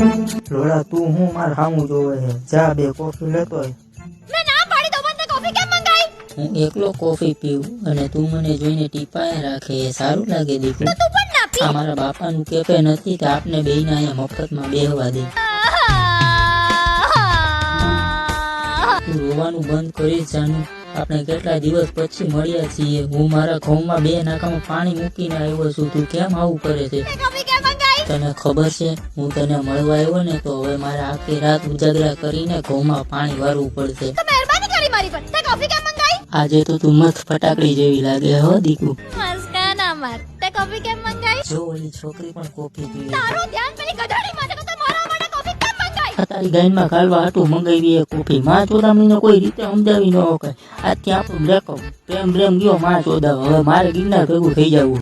Lola તું હું માર હામું જોવે છે, જા 2 કોફી લેતો આય. મેં ના પાડી તો મને કોફી કેમ મંગાઈ? હું એકલો કોફી પીવું અને તું મને જોઈને ટીપાએ રાખે એ સારું લાગે દીકુ? તો તું પણ ના પી. આ મારા બાપાનું કેફે નથી કે આપને બેયને અહીંયા મફતમાં બેહવા દે. તું રોવાનું બંધ કરીશ જાનું. આપણે કેટલા દિવસ પછી મળ્યા છીએ. હું મારા ઘઉંમાં 2 નાકામાં પાણી મૂકીને આવ્યો છું. તું કેમ આવું કરે છે? મેં કોફી કેમ મંગાઈ? તને ખબર છે હું તને મળવા આવ્યો ને તો હવે મારે આખી રાત ઉજાગરા કરીને ઘઉંમાં પાણી વારવું પડશે. તો મહેરબાની કરી મારી પર. તે કોફી કેમ મંગાઈ? આજે તો તું મસ્ત ફટાકડી જેવી લાગે હો દીકુ. મસ્કા ના માર. તે કોફી કેમ મંગાઈ? જો ઓલી છોકરી પણ કોફી પીવે. તારું ધ્યાન પેલી ગધેડી માટે તો તે મારા માટે કોફી કેમ મંગાઈ? આ તારી ગાયનમાં કાલવા હાટું મંગાવી એ કોફી. માં ચોદામણીને કોઈ રીતે સમજાવી ન શકાય. આ ત્યાં આપણું બ્રેકઅપ પ્રેમ ગયો માં ચોદાવ. હવે મારે ગિરનાર ભેગું થઈ જવું.